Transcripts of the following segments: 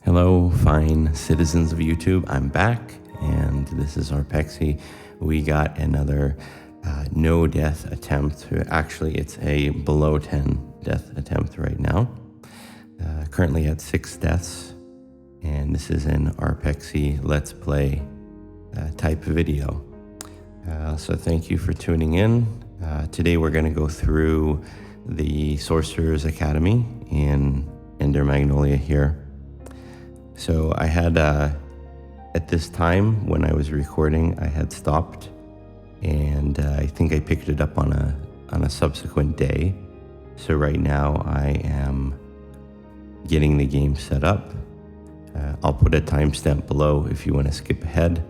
Hello, fine citizens of YouTube. I'm back, and this is Arpexxi. We got another no death attempt. Actually, it's a below 10 death attempt right now. Currently at 6 deaths, and this is an Arpexxi Let's Play type video. So thank you for tuning in. Today we're going to go through the Sorcerer's Academy in ENDER Magnolia here. So I had, at this time when I was recording, I had stopped, and I think I picked it up on a subsequent day. So right now I am getting the game set up. I'll put a timestamp below if you want to skip ahead.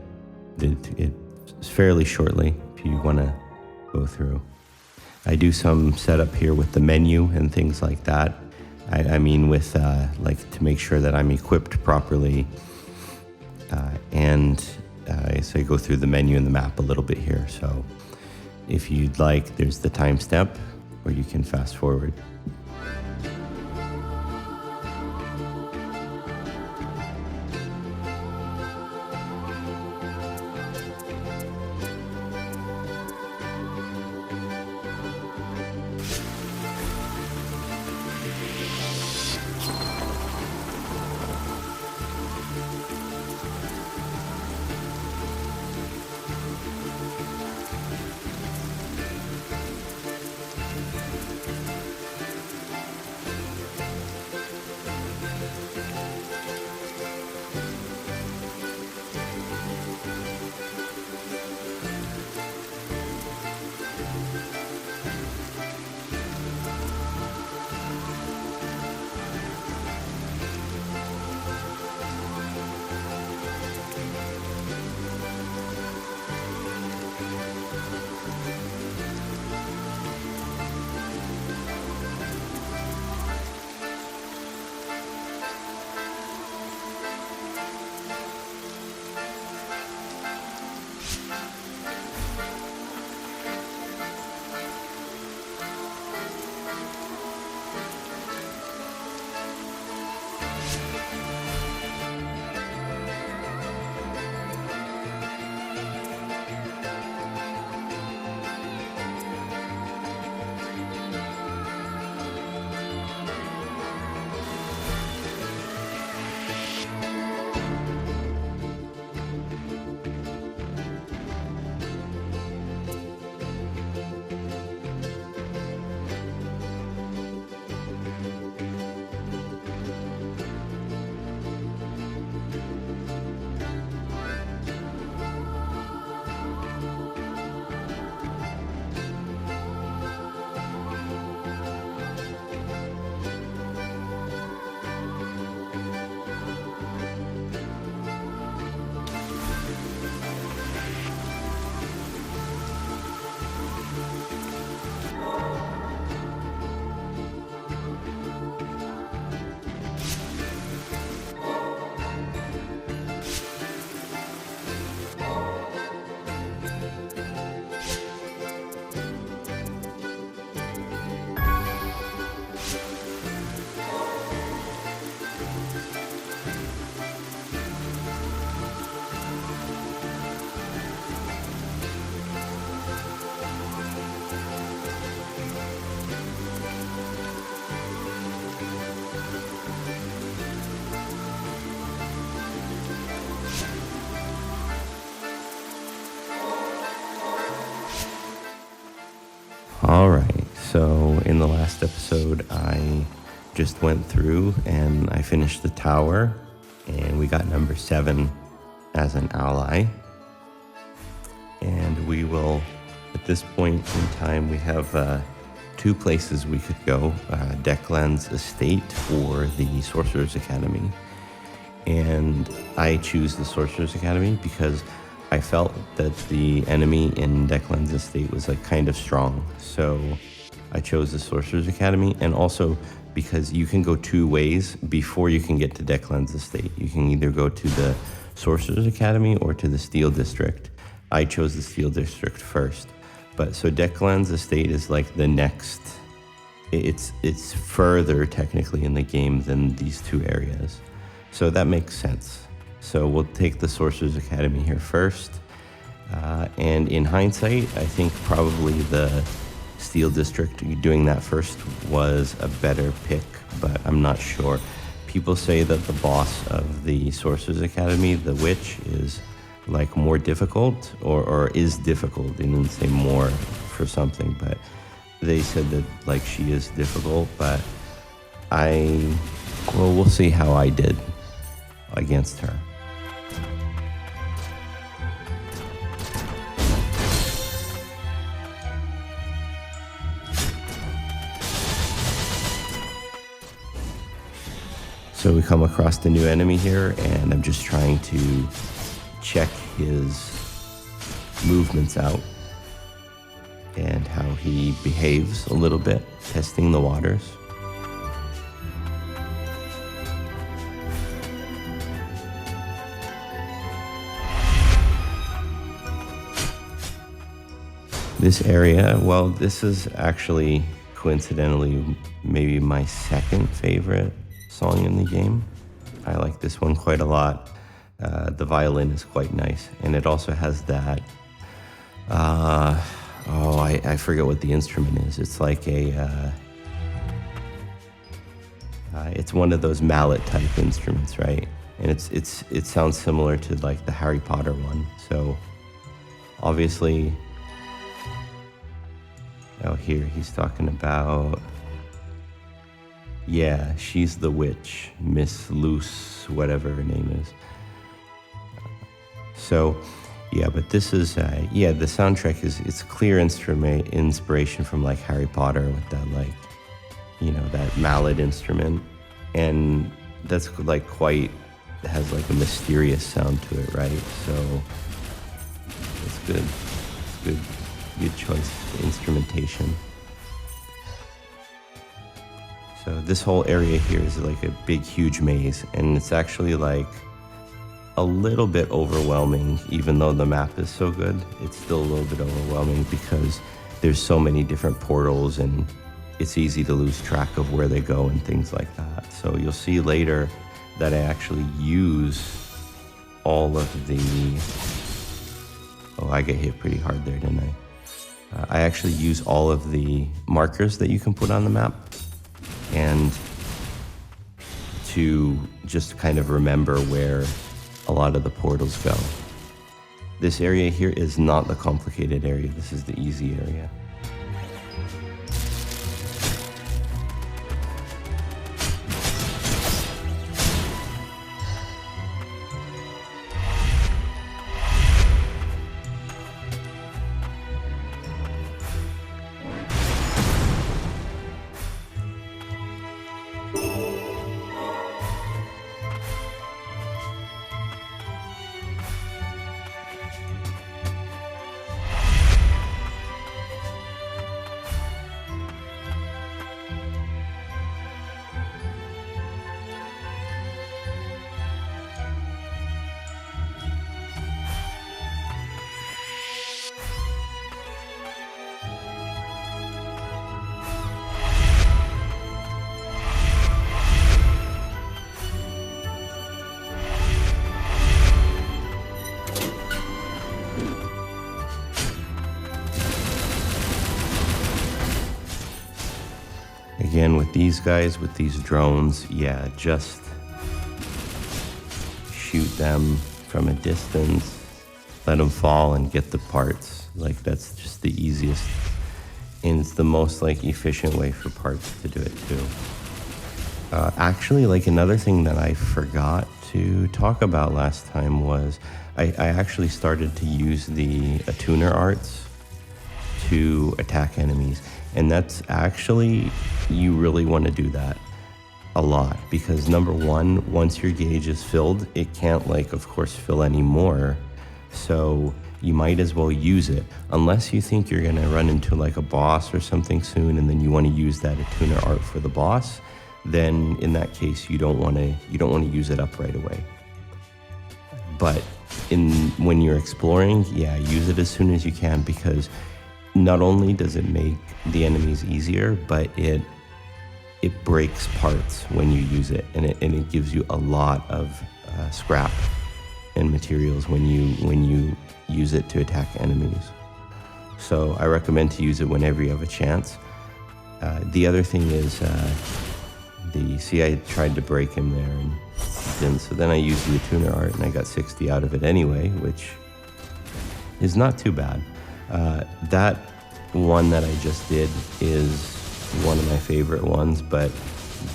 It's fairly shortly if you want to go through. I do some setup here with the menu and things like that. I mean with like to make sure that I'm equipped properly, and so I go through the menu and the map a little bit here. So if you'd like, there's the timestamp, or you can fast forward. Alright, so in the last episode I just went through and I finished the tower, and we got number 7 as an ally. And we will, at this point in time, we have 2 places we could go, Declan's Estate or the Sorcerer's Academy. And I choose the Sorcerer's Academy because I felt that the enemy in Declan's Estate was like kind of strong. So I chose the Sorcerer's Academy, and also because you can go 2 ways before you can get to Declan's Estate. You can either go to the Sorcerer's Academy or to the Steel District. I chose the Steel District first. But so Declan's Estate is like the next, it's further technically in the game than these 2 areas. So that makes sense. So we'll take the Sorcerer's Academy here first. And in hindsight, I think probably the Steel District, doing that first, was a better pick, but I'm not sure. People say that the boss of the Sorcerer's Academy, the witch, is like more difficult, or is difficult. They didn't say more for something, but they said that like she is difficult, but we'll see how I did against her. So we come across the new enemy here, and I'm just trying to check his movements out and how he behaves a little bit, testing the waters. This area, well, this is actually coincidentally maybe my second favorite song in the game. I like this one quite a lot. The violin is quite nice, and it also has that I forget what the instrument is. It's like it's one of those mallet type instruments, right? And it sounds similar to like the Harry Potter one. So obviously, here he's talking about, yeah, she's the witch, Miss Luce, whatever her name is. So, yeah, but this is, the soundtrack it's clear inspiration from like Harry Potter with that like, that mallet instrument. And that's like has like a mysterious sound to it, right? So, it's good. It's good choice of instrumentation. So this whole area here is like a big, huge maze, and it's actually like a little bit overwhelming. Even though the map is so good, it's still a little bit overwhelming because there's so many different portals, and it's easy to lose track of where they go and things like that. So you'll see later that I actually use all of the... I get hit pretty hard there, didn't I? I actually use all of the markers that you can put on the map, and to just kind of remember where a lot of the portals go. This area here is not the complicated area. This is the easy area. Again, with these guys, with these drones, yeah, just shoot them from a distance, let them fall and get the parts. Like, that's just the easiest, and it's the most like efficient way for parts to do it too. Actually, like another thing that I forgot to talk about last time was I actually started to use the attuner arts to attack enemies. And that's actually, you really want to do that a lot, because number one, once your gauge is filled, it can't like, of course, fill any more. So you might as well use it, unless you think you're going to run into like a boss or something soon, and then you want to use that attuner art for the boss. Then in that case, you don't want to use it up right away. But when you're exploring, yeah, use it as soon as you can, because not only does it make the enemies easier, but it it breaks parts when you use it, and it gives you a lot of scrap and materials when you use it to attack enemies. So I recommend to use it whenever you have a chance. The other thing is, I tried to break him there and didn't, so then I used the attuner art and I got 60 out of it anyway, which is not too bad. That one that I just did is one of my favorite ones, but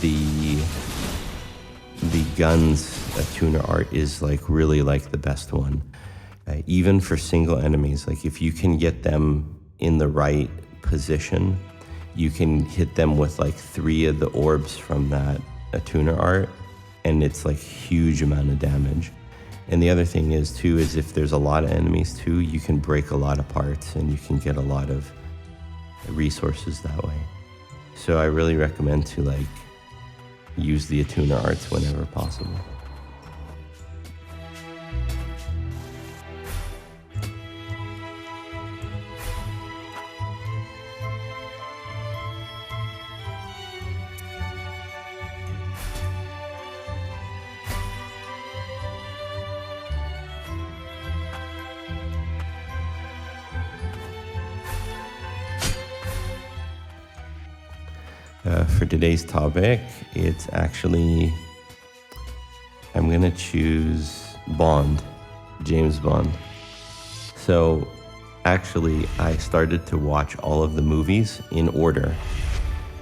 the guns attuner art is like really like the best one. Even for single enemies, like if you can get them in the right position, you can hit them with like 3 of the orbs from that attuner art, and it's like huge amount of damage. And the other thing is too, is if there's a lot of enemies too, you can break a lot of parts and you can get a lot of resources that way. So I really recommend to like use the attuner arts whenever possible. For today's topic, it's actually, I'm gonna choose Bond, James Bond. So actually, I started to watch all of the movies in order,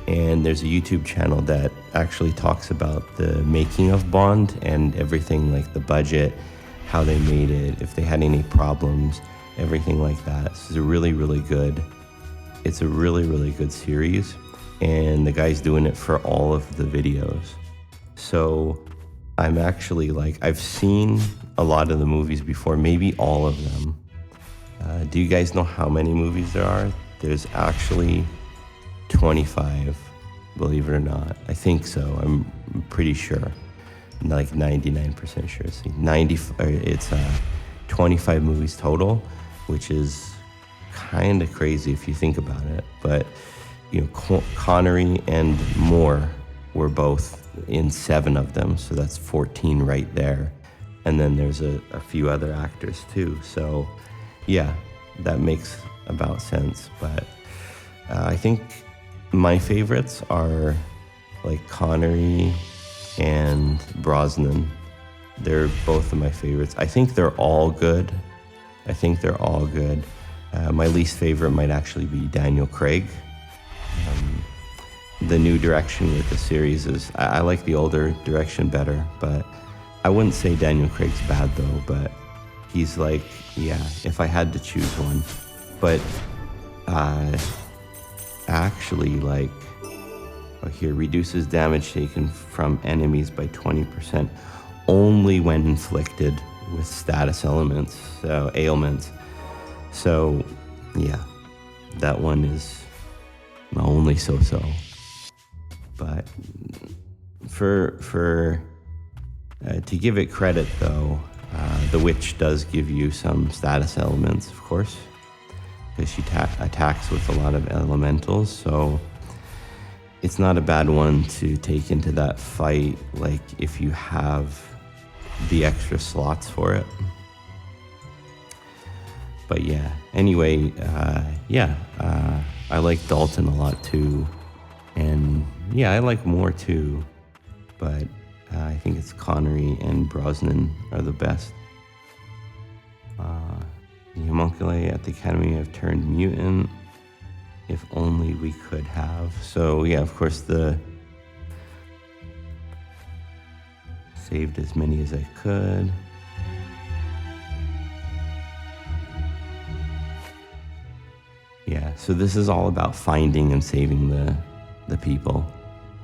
and there's a YouTube channel that actually talks about the making of Bond and everything, like the budget, how they made it, if they had any problems, everything like that. So it's a really, really good series. And the guy's doing it for all of the videos. So I'm actually like, I've seen a lot of the movies before, maybe all of them. Do you guys know how many movies there are? There's actually 25, believe it or not. I think so, I'm pretty sure. Like 99% sure. It's 25 movies total, which is kind of crazy if you think about it. But you know, Connery and Moore were both in 7 of them, so that's 14 right there. And then there's a few other actors too. So yeah, that makes about sense. But I think my favorites are like Connery and Brosnan. They're both of my favorites. I think they're all good. My least favorite might actually be Daniel Craig. The new direction with the series is, I like the older direction better, but I wouldn't say Daniel Craig's bad though, but he's like, yeah, if I had to choose one. But actually like, here, reduces damage taken from enemies by 20% only when inflicted with status ailments. So yeah, that one is only so-so. But for to give it credit though, the witch does give you some status elements, of course, because she attacks with a lot of elementals, so it's not a bad one to take into that fight, like if you have the extra slots for it. But yeah, anyway, I like Dalton a lot too, and yeah, I like Moore too, but I think it's Connery and Brosnan are the best. The homunculi at the academy have turned mutant. If only we could have. So yeah, of course, the saved as many as I could. Yeah, so this is all about finding and saving the people.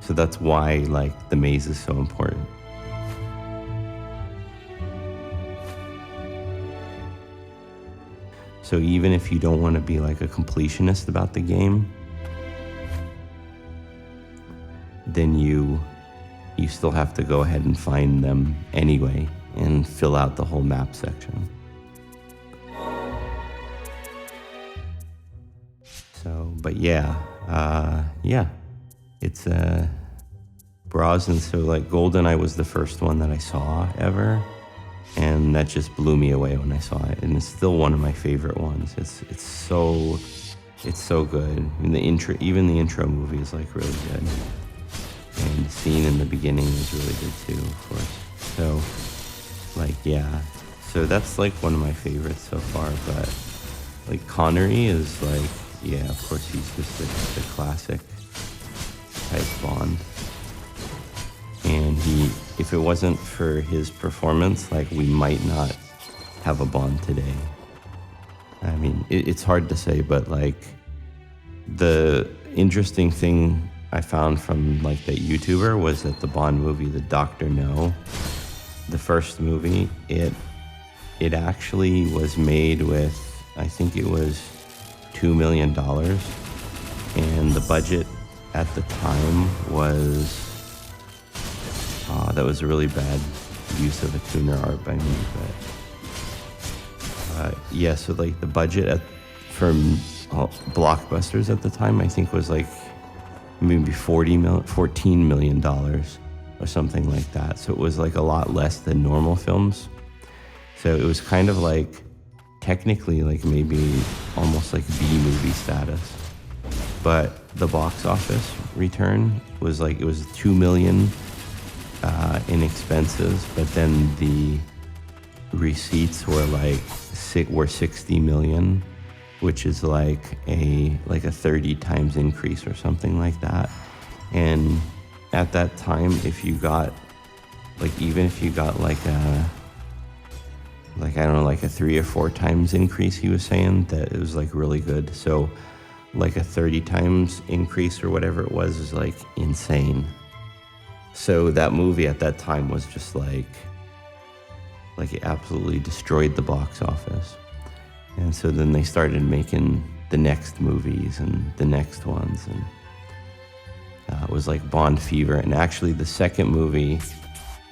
So that's why like the maze is so important. So even if you don't want to be like a completionist about the game, then you still have to go ahead and find them anyway and fill out the whole map section. So, but yeah, it's Brosnan, so like GoldenEye was the first one that I saw ever, and that just blew me away when I saw it, and it's still one of my favorite ones. It's so good. And even the intro movie is like really good, and the scene in the beginning is really good too, of course. So like, yeah, so that's like one of my favorites so far. But like Connery is like, yeah, of course he's just the classic type Bond. And if it wasn't for his performance, like we might not have a Bond today. I mean, it's hard to say, but like the interesting thing I found from like that YouTuber was that the Bond movie, the Dr. No, the first movie, it actually was made with, I think it was $2 million, and the budget at the time was, that was a really bad use of a tuner art by me, but yeah, so like the budget for blockbusters at the time, I think was like maybe $14 million or something like that. So it was like a lot less than normal films. So it was kind of like technically like maybe almost like B-movie status. But the box office return was like, it was $2 million in expenses, but then the receipts were like 60 million, which is like a 30 times increase or something like that. And at that time, if you got like, even if you got like a, like, I don't know, like a 3 or 4 times increase, he was saying that it was like really good. So like a 30 times increase or whatever it was is like insane. So that movie at that time was just like it absolutely destroyed the box office. And so then they started making the next movies and the next ones, and it was like Bond fever. And actually the second movie,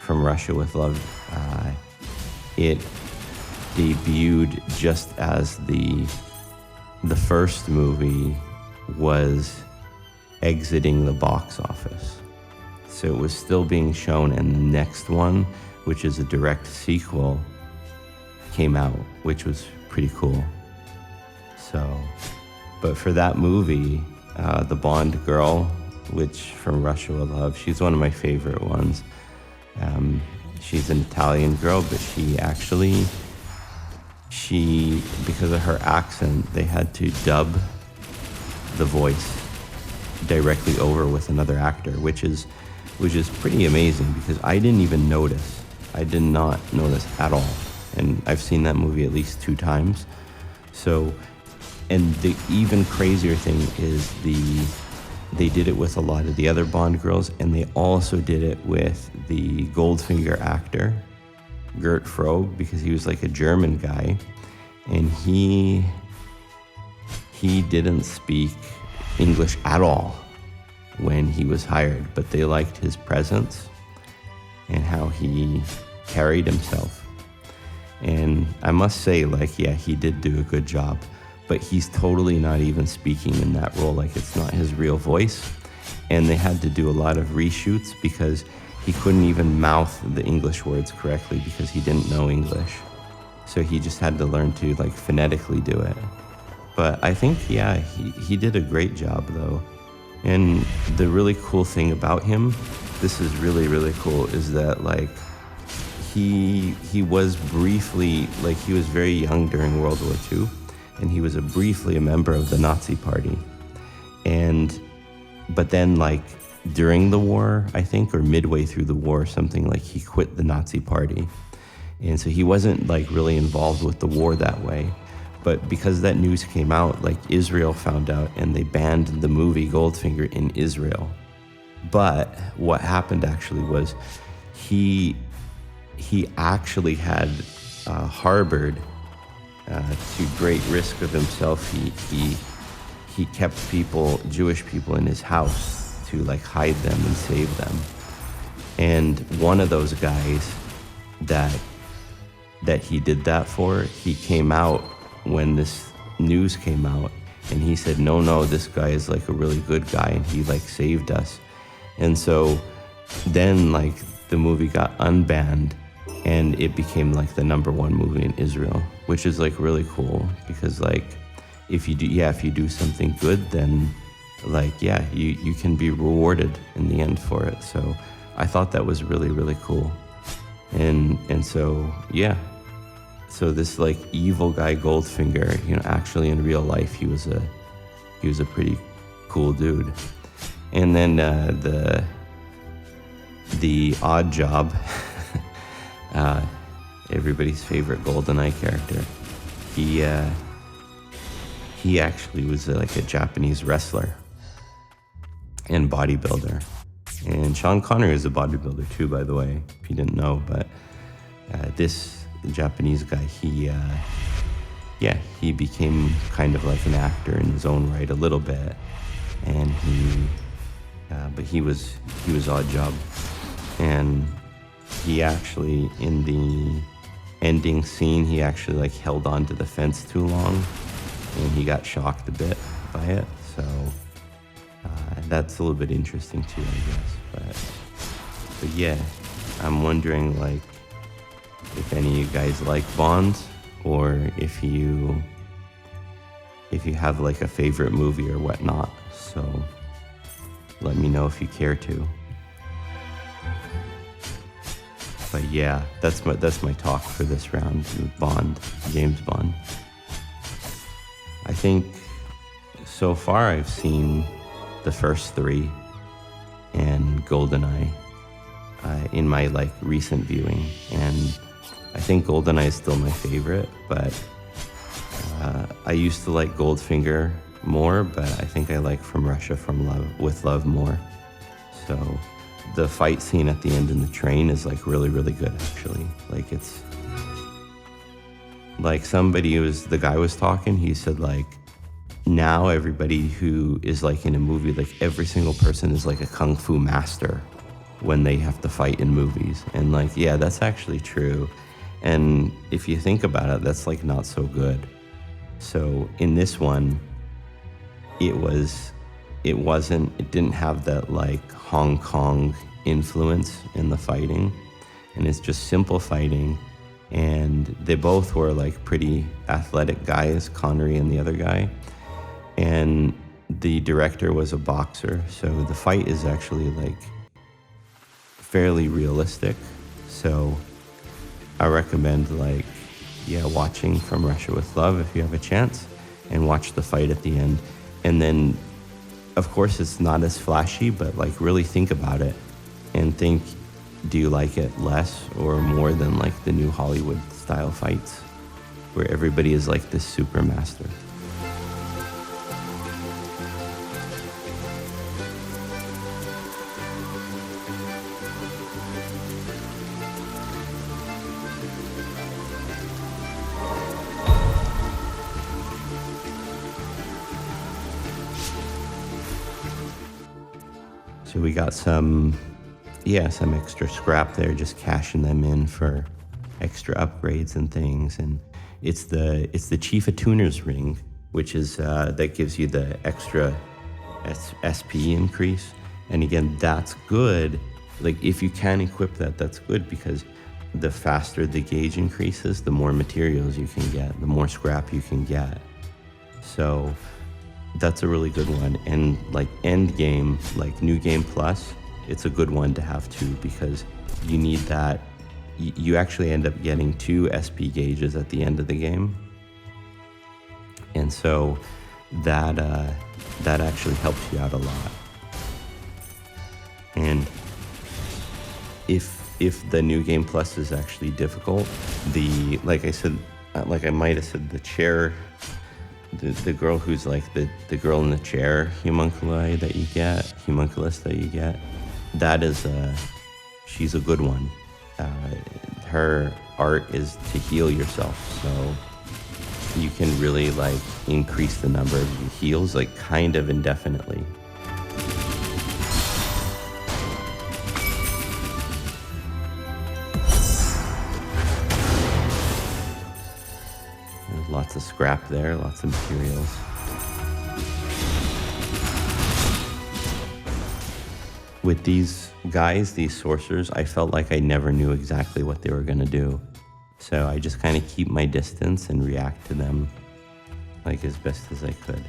From Russia with Love, it debuted just as the first movie was exiting the box office. So it was still being shown, and the next one, which is a direct sequel, came out, which was pretty cool. So, but for that movie, the Bond girl, which From Russia with Love, she's one of my favorite ones. She's an Italian girl, but she, because of her accent, they had to dub the voice directly over with another actor, which is pretty amazing, because I didn't even notice. I did not notice at all. And I've seen that movie at least 2 times. So, and the even crazier thing is they did it with a lot of the other Bond girls, and they also did it with the Goldfinger actor, Gert Frobe, because he was like a German guy, and he didn't speak English at all when he was hired, but they liked his presence and how he carried himself. And I must say, like, yeah, he did do a good job, but he's totally not even speaking in that role. Like, it's not his real voice. And they had to do a lot of reshoots because he couldn't even mouth the English words correctly because he didn't know English. So he just had to learn to like phonetically do it. But I think, yeah, he did a great job though. And the really cool thing about him, this is really, really cool, is that like he was briefly, like he was very young during World War II, and he was briefly a member of the Nazi Party. But then like during the war, I think, or midway through the war, something, like he quit the Nazi Party. And so he wasn't like really involved with the war that way. But because that news came out, like Israel found out, and they banned the movie Goldfinger in Israel. But what happened actually was he actually had harbored, to great risk of himself, he kept Jewish people in his house to like hide them and save them. And one of those guys that he did that for, he came out when this news came out, and he said, no, this guy is like a really good guy, and he like saved us. And so then like the movie got unbanned and it became like the #1 movie in Israel, which is like really cool because like if you do something good, then like you can be rewarded in the end for it. So I thought that was really, really cool. And so so this like evil guy Goldfinger, actually in real life he was a pretty cool dude. And then the Odd Job, everybody's favorite GoldenEye character, he actually was like a Japanese wrestler and bodybuilder. And Sean Connery is a bodybuilder too, by the way, if you didn't know. But this Japanese guy, he became kind of like an actor in his own right a little bit. And but he was Odd Job. And he actually, in the ending scene, he actually like held on to the fence too long and he got shocked a bit by it. So that's a little bit interesting too, I guess. But yeah, I'm wondering like if any of you guys like Bonds, or if you have like a favorite movie or whatnot. So let me know if you care to. But yeah, that's my talk for this round. Bond, James Bond. I think so far I've seen the first 3 and GoldenEye in my like recent viewing, and I think GoldenEye is still my favorite, but I used to like Goldfinger more, but I think I like From Russia with Love more. So the fight scene at the end in the train is like really, really good actually. Like it's like the guy was talking, he said like now everybody who is like in a movie, like every single person is like a kung fu master when they have to fight in movies. And like, yeah, that's actually true. And if you think about it, that's like not so good. So in this one, it didn't have that like Hong Kong influence in the fighting, and it's just simple fighting. And they both were like pretty athletic guys, Connery and the other guy. And the director was a boxer, so the fight is actually like fairly realistic. So I recommend like watching From Russia with Love if you have a chance, and watch the fight at the end. And then of course it's not as flashy, but like really think about it and think, do you like it less or more than like the new Hollywood style fights where everybody is like this super master? So we got some extra scrap there, just cashing them in for extra upgrades and things. And it's the Chief of Tuners ring, which is that gives you the extra SP increase. And again, that's good. Like if you can equip that, that's good, because the faster the gauge increases, the more materials you can get, the more scrap you can get. So that's a really good one. And like end game, like New Game Plus, it's a good one to have too, because you need that. You actually end up getting 2 SP gauges at the end of the game. And so that actually helps you out a lot. And if the New Game Plus is actually difficult, like I might have said, the chair, the girl who's like the girl in the chair homunculus that you get, that is she's a good one. Her art is to heal yourself, so you can really like increase the number of your heals like kind of indefinitely. There's lots of scrap there, lots of materials. with these guys, these sorcerers, I felt like I never knew exactly what they were going to do. So I just kind of keep my distance and react to them like as best as I could.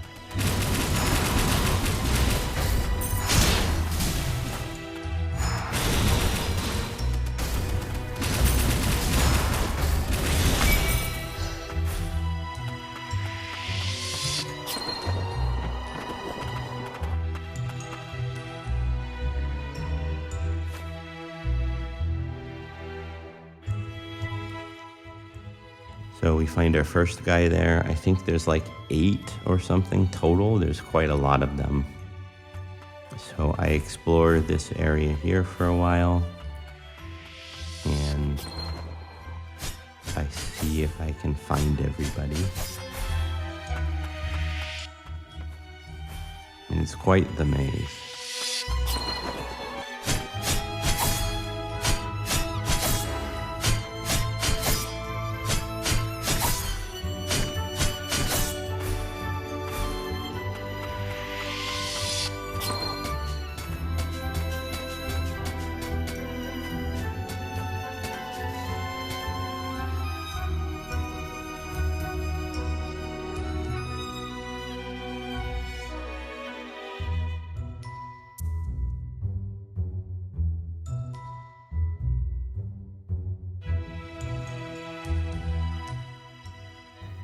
So we find our first guy there. I think there's like 8 or something total. There's quite a lot of them. So I explore this area here for a while, and I see if I can find everybody. And it's quite the maze.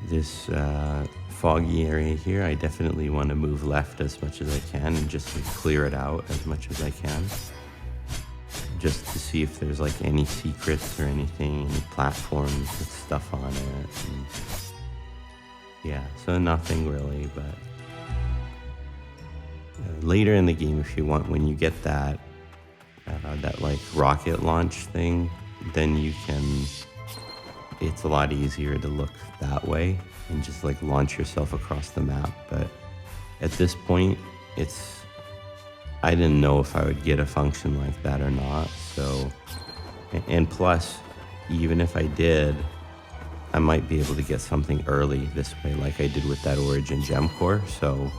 This foggy area here, I definitely want to move left as much as I can and just like clear it out as much as I can, just to see if there's like any secrets or anything, any platforms with stuff on it. And yeah, so nothing really, but later in the game, if you want, when you get that like rocket launch thing, then you can, it's a lot easier to look that way and just like launch yourself across the map. But at this point, I didn't know if I would get a function like that or not. So, and plus, even if I did, I might be able to get something early this way, like I did with that Origin Gem Core. So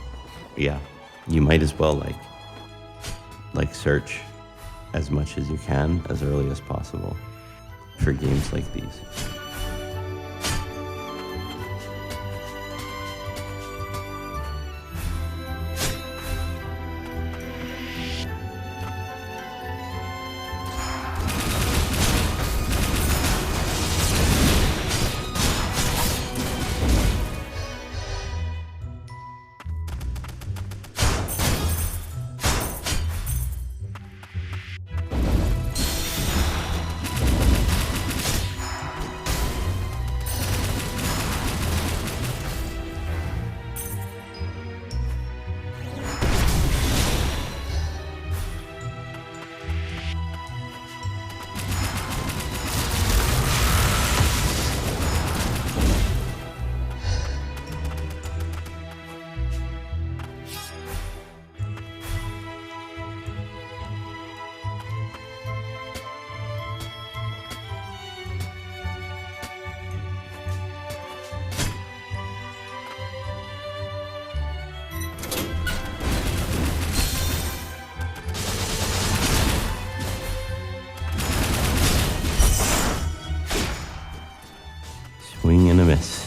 yeah, you might as well like search as much as you can as early as possible for games like these. Swing and a miss.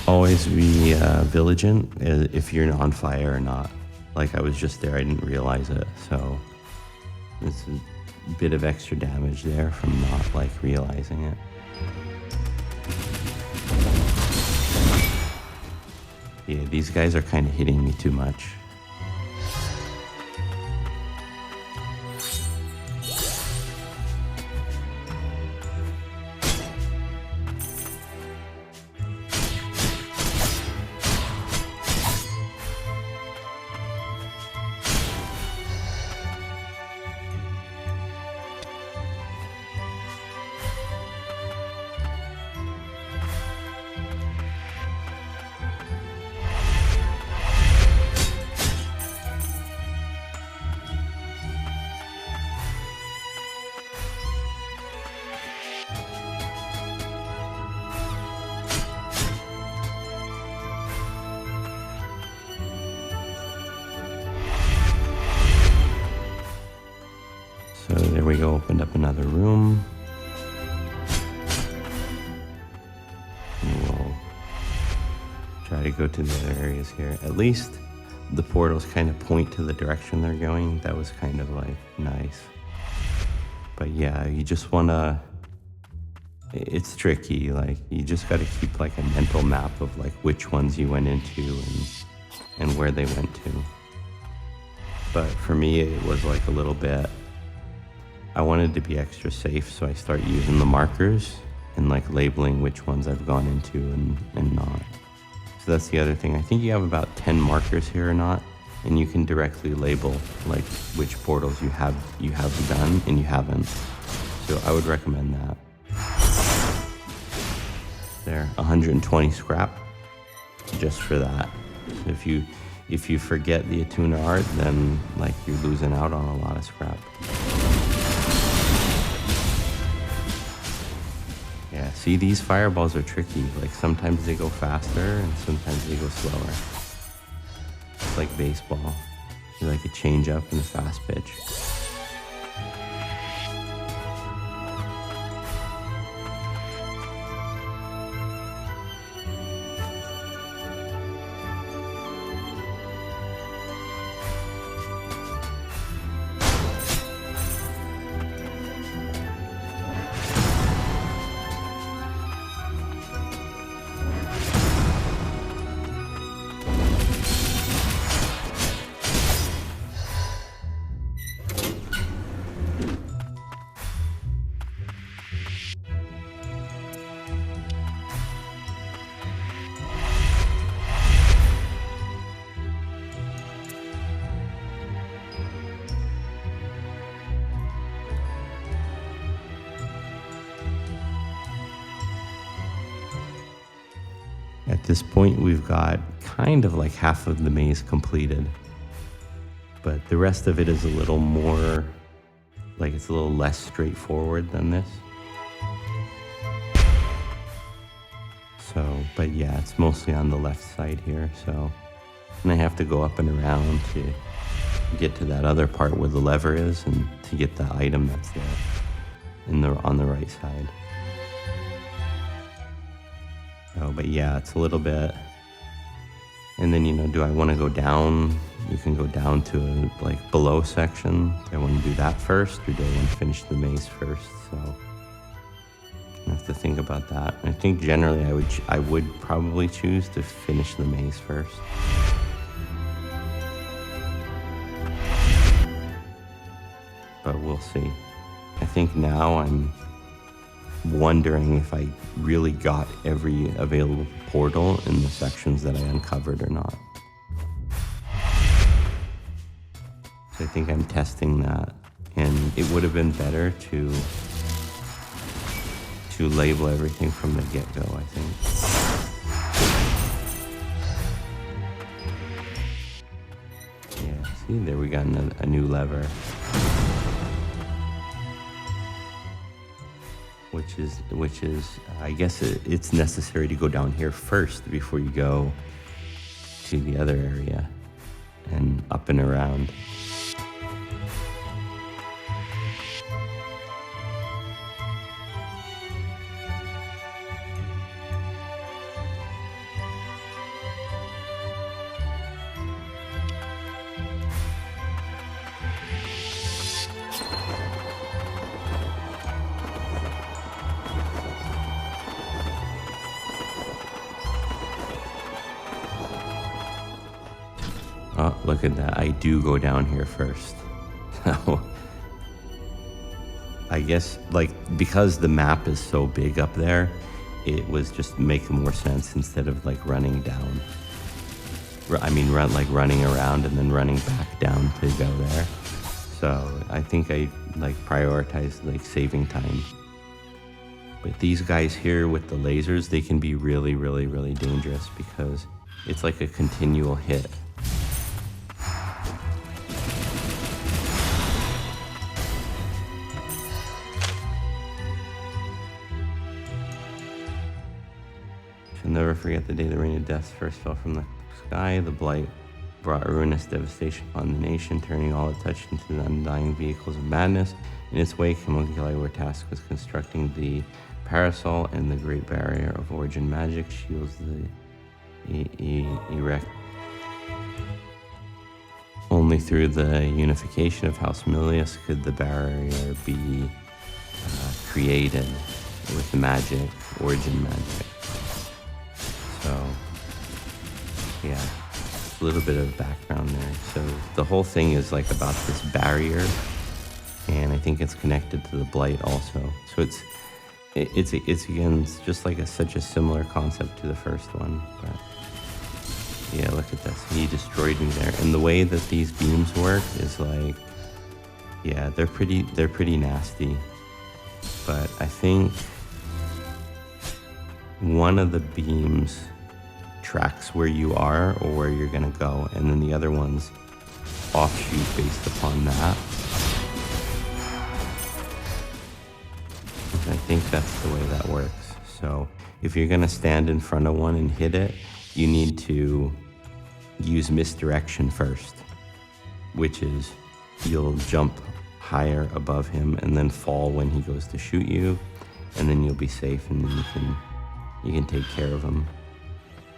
Always be vigilant if you're on fire or not. Like I was just there, I didn't realize it. So it's a bit of extra damage there from not like realizing it. Yeah, these guys are kind of hitting me too much. So there we go, opened up another room. And we'll try to go to the other areas here. At least the portals kind of point to the direction they're going. That was kind of like nice. But yeah, you just wanna, it's tricky. Like you just gotta keep like a mental map of like which ones you went into and where they went to. But for me, it was like a little bit, I wanted to be extra safe, so I start using the markers and like labeling which ones I've gone into and not. So that's the other thing. I think you have about 10 markers here or not, and you can directly label like which portals you have done and you haven't. So I would recommend that. There, 120 scrap just for that. So if you forget the Attuna art, then like you're losing out on a lot of scrap. Yeah, see, these fireballs are tricky. Like sometimes they go faster and sometimes they go slower. It's like baseball. You like a change up and a fast pitch. At this point, we've got kind of like half of the maze completed, but the rest of it is a little more, like it's a little less straightforward than this. So, but yeah, it's mostly on the left side here, so, and I have to go up and around to get to that other part where the lever is and to get the item that's there on the right side. Oh, but yeah, it's a little bit, and then, you know, do I want to go down? You can go down to a like below section. Do I want to do that first, or do I want to finish the maze first? So I have to think about that. I think generally I would probably choose to finish the maze first. But we'll see. I think now I'm wondering if I really got every available portal in the sections that I uncovered or not. So I think I'm testing that, and it would have been better to label everything from the get-go, I think. Yeah, see, there we got a new lever. Which is, I guess it's necessary to go down here first before you go to the other area and up and around. Oh, look at that. I do go down here first. So I guess, like, because the map is so big up there, it was just making more sense instead of like running down. I mean, running around and then running back down to go there. So I think I like prioritized like saving time. But these guys here with the lasers, they can be really, really, really dangerous because it's like a continual hit. Shall never forget the day the rain of death first fell from the sky. The blight brought ruinous devastation upon the nation, turning all it touched into the undying vehicles of madness. In its wake, homunculi were tasked with constructing the parasol and the Great Barrier of Origin magic shields the erect. Only through the unification of House Milius could the barrier be created with magic, origin magic. So, yeah, a little bit of background there. So the whole thing is like about this barrier, and I think it's connected to the blight also. So it's again, it's just like such a similar concept to the first one. But yeah, look at this. He destroyed me there. And the way that these beams work is like, yeah, they're pretty nasty. But I think one of the beams tracks where you are or where you're gonna go, and then the other ones offshoot based upon that. I think that's the way that works. So if you're gonna stand in front of one and hit it, you need to use misdirection first, which is you'll jump higher above him and then fall when he goes to shoot you, and then you'll be safe, and then you can take care of him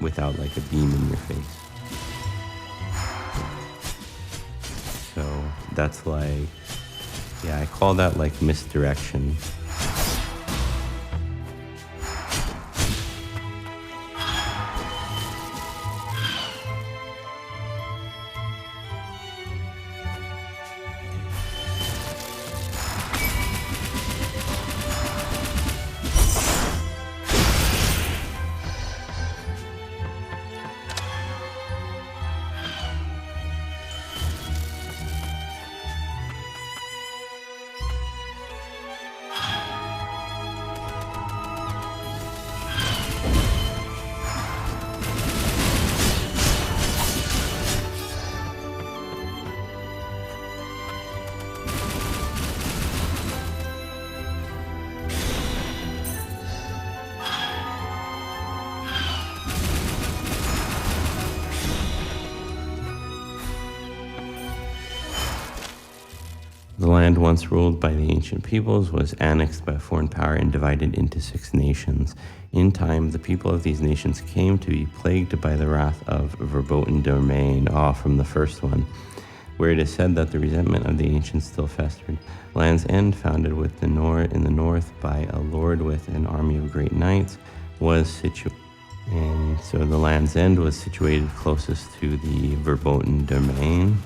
without like a beam in your face. So that's like, yeah, I call that like misdirection. The land once ruled by the ancient peoples was annexed by a foreign power and divided into 6 nations. In time, the people of these nations came to be plagued by the wrath of verboten domain, from the first one, where it is said that the resentment of the ancients still festered. Land's End, founded in the north by a lord with an army of great knights, was situated. And so the Land's End was situated closest to the verboten domain.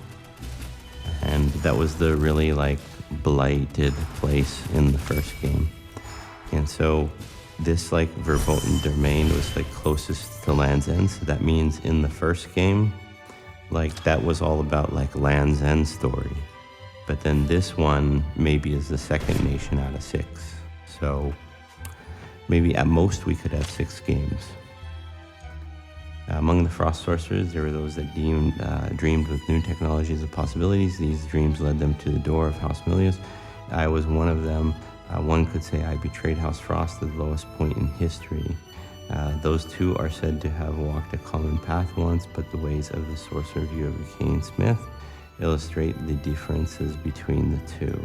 And that was the really like blighted place in the first game. And so this like verboten domain was like closest to Land's End. So that means in the first game, like that was all about like Land's End story. But then this one maybe is the second nation out of 6. So maybe at most we could have 6 games. Among the Frost Sorcerers, there were those that dreamed with new technologies of possibilities. These dreams led them to the door of House Milius. I was one of them. One could say I betrayed House Frost at the lowest point in history. Those two are said to have walked a common path once, but the ways of the sorcerer view of Kane Smith illustrate the differences between the two.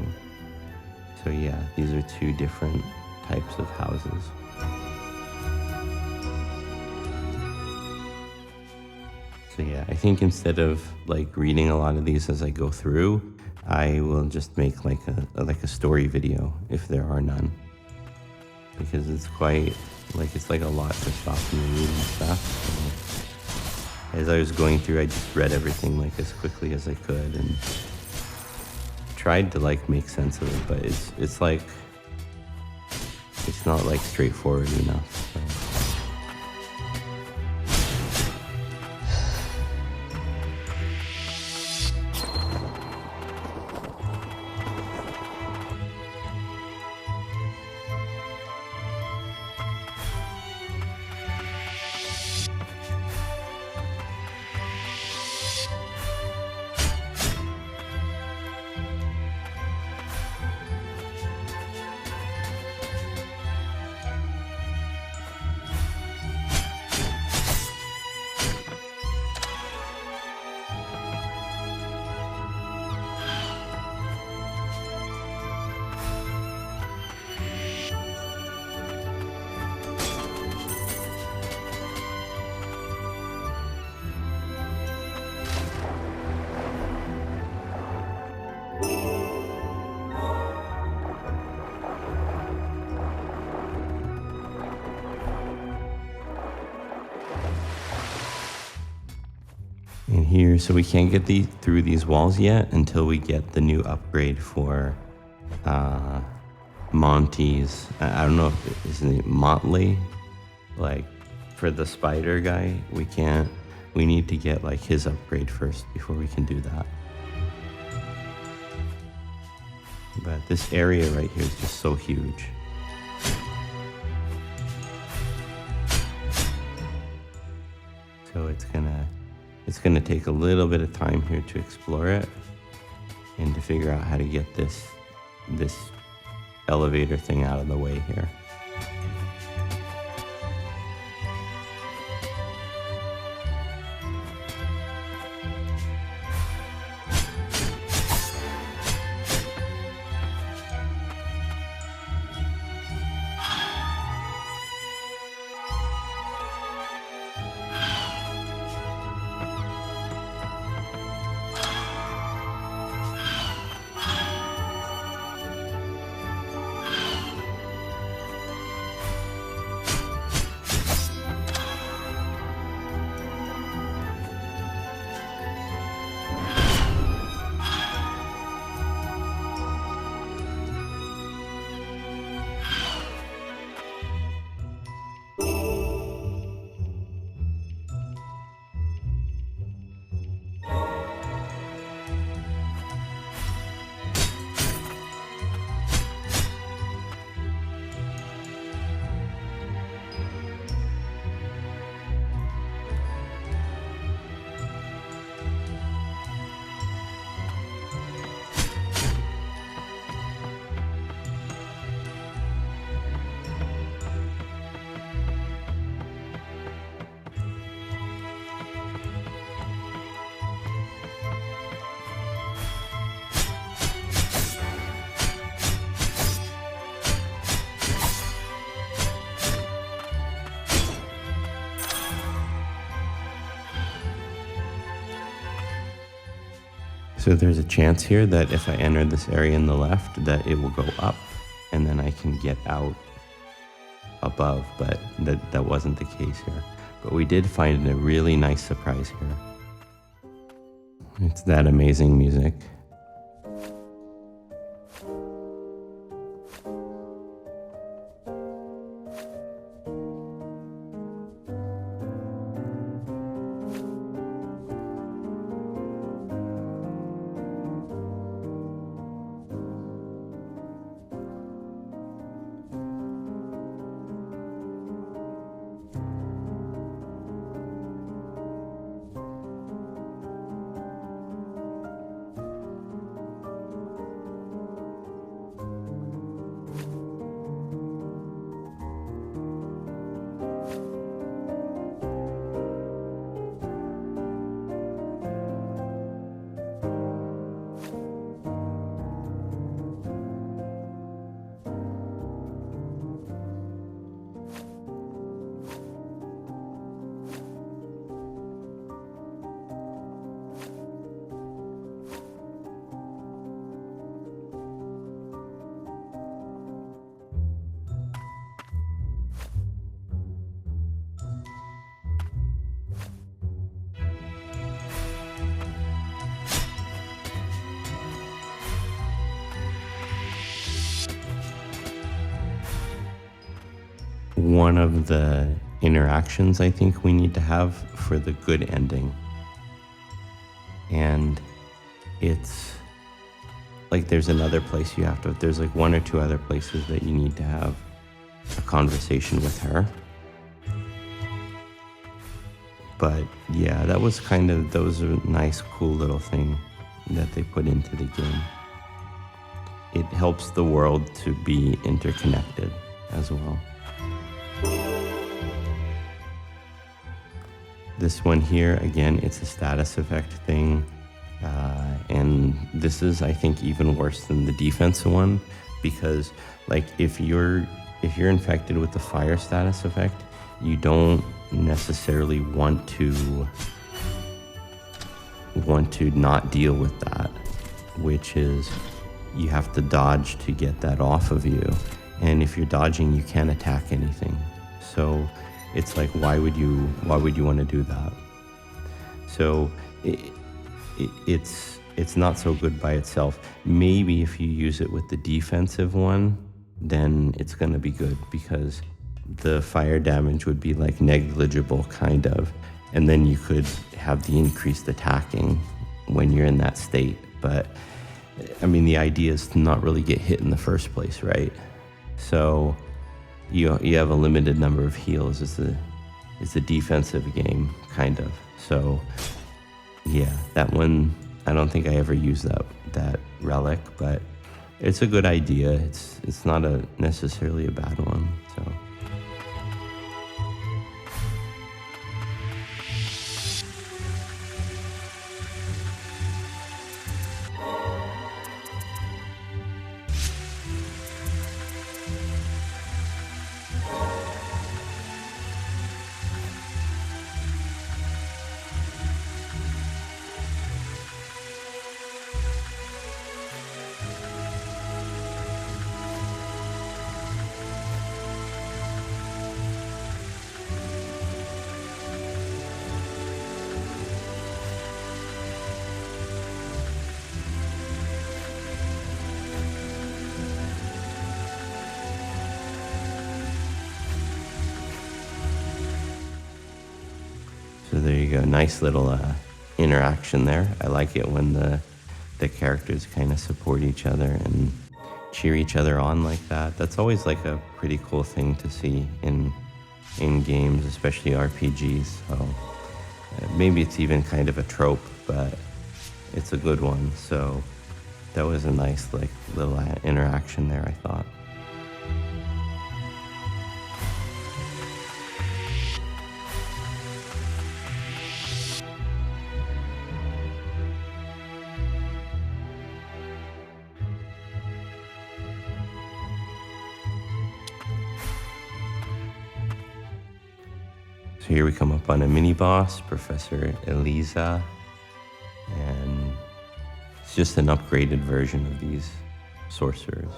So yeah, these are 2 different types of houses. So yeah, I think instead of like reading a lot of these as I go through, I will just make like a story video if there are none, because it's quite like it's like a lot to stop me reading stuff. So as I was going through, I just read everything like as quickly as I could and tried to like make sense of it, but it's like it's not like straightforward enough. So. here. So we can't get through these walls yet until we get the new upgrade for Monty's. I don't know if his name Motley, like for the spider guy. We need to get like his upgrade first before we can do that. But this area right here is just so huge. So it's gonna take a little bit of time here to explore it and to figure out how to get this elevator thing out of the way here. So there's a chance here that if I enter this area in the left, that it will go up and then I can get out above, but that wasn't the case here. But we did find a really nice surprise here. It's that amazing music. One of the interactions I think we need to have for the good ending. And it's like there's another place you have to, there's like one or two other places that you need to have a conversation with her. But yeah, that was those are nice, cool little thing that they put into the game. It helps the world to be interconnected as well. This one here, again, it's a status effect thing. And this is, I think, even worse than the defense one, because like if you're infected with the fire status effect, you don't necessarily want to not deal with that, which is you have to dodge to get that off of you. And if you're dodging, you can't attack anything. So it's like, why would you want to do that? So it, it's not so good by itself. Maybe if you use it with the defensive one, then it's going to be good, because the fire damage would be like negligible, kind of, and then you could have the increased attacking when you're in that state. But I mean, the idea is to not really get hit in the first place, right? So you have a limited number of heals. It's a defensive game, kind of. So yeah, that one, I don't think I ever used that relic, but it's a good idea. It's not necessarily a bad one. So there you go. Nice little interaction there. I like it when the characters kind of support each other and cheer each other on like that. That's always like a pretty cool thing to see in games, especially RPGs. So maybe it's even kind of a trope, but it's a good one. So that was a nice like little interaction there, I thought. So here we come up on a mini boss, Professor Eliza, and it's just an upgraded version of these sorcerers.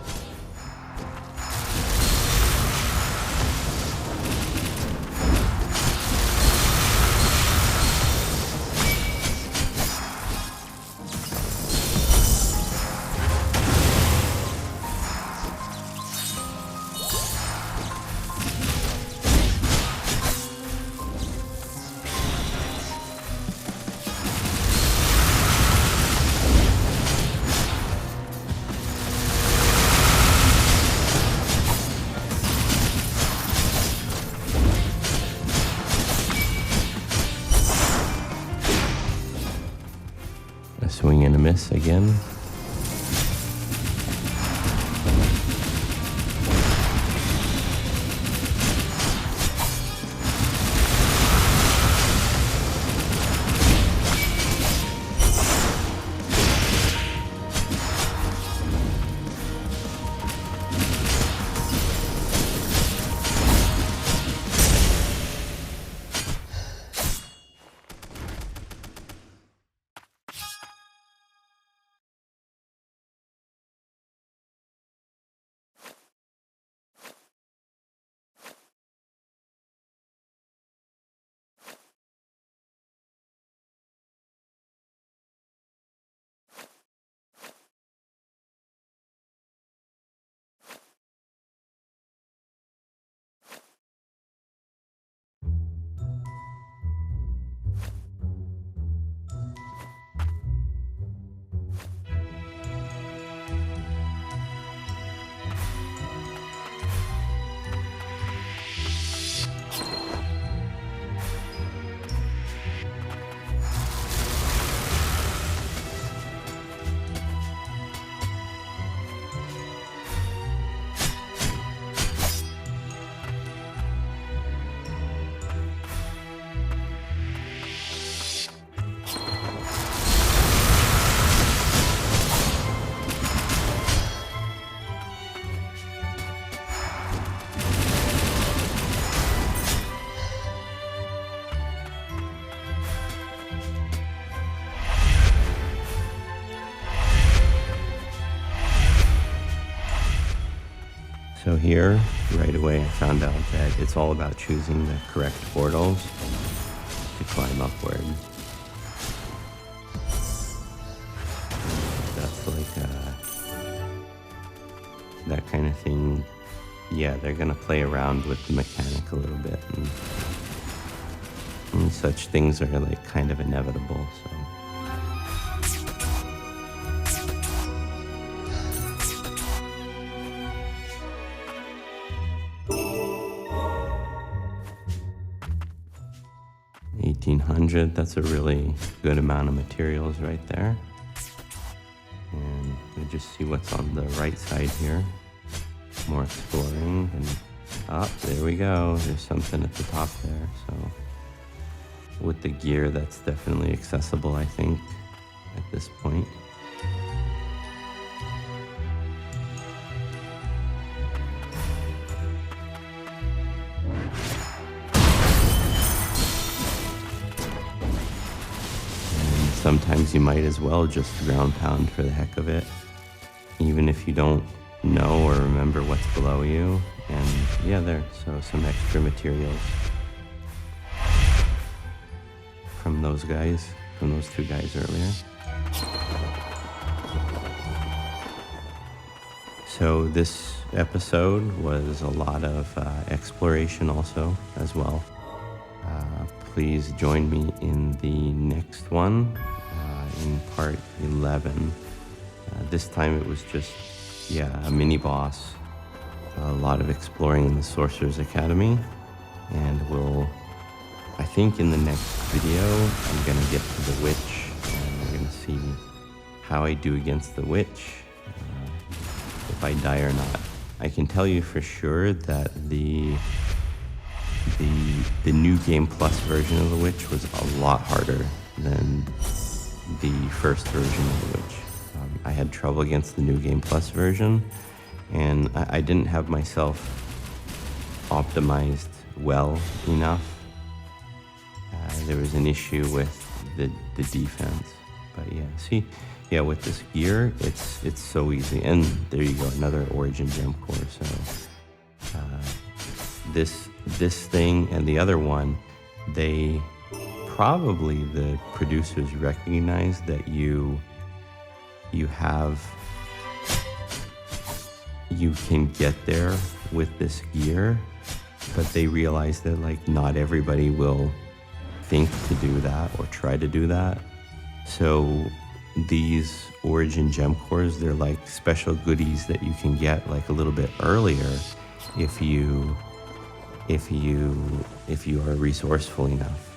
A swing and a miss again. So here, right away, I found out that it's all about choosing the correct portals to climb upward. that kind of thing, yeah, they're gonna play around with the mechanic a little bit, and such things are like kind of inevitable. So. $1,800, that's a really good amount of materials right there. And we just see what's on the right side here. More exploring, and there we go. There's something at the top there. So with the gear, that's definitely accessible, I think, at this point. Sometimes you might as well just ground pound for the heck of it, even if you don't know or remember what's below you. And yeah, so some extra materials from those two guys earlier. So this episode was a lot of exploration also as well. Please join me in the next one, in part 11. This time it was just, a mini boss, a lot of exploring in the Sorcerer's Academy, and I think in the next video, I'm gonna get to the witch, and we're gonna see how I do against the witch, if I die or not. I can tell you for sure that the New Game Plus version of the witch was a lot harder than the first version of the witch. I had trouble against the New Game Plus version, and I didn't have myself optimized well enough. There was an issue with the defense, but with this gear, it's so easy. And there you go, another Origin Gem core. So this thing and the other one, the producers recognize that you can get there with this gear, but they realize that like not everybody will think to do that or try to do that. So these Origin Gem cores, they're like special goodies that you can get like a little bit earlier if you are resourceful enough.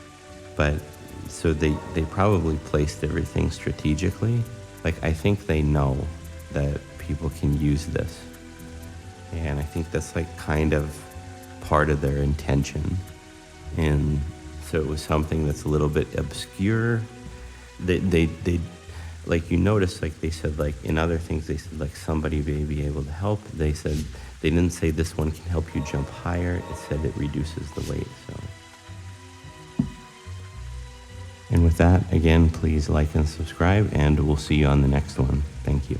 But so they probably placed everything strategically. Like I think they know that people can use this, and I think that's like kind of part of their intention. And so it was something that's a little bit obscure. They like, you notice, like they said, like in other things they said like somebody may be able to help. They said they didn't say this one can help you jump higher. It said it reduces the weight. So, and with that, again, please like and subscribe, and we'll see you on the next one. Thank you.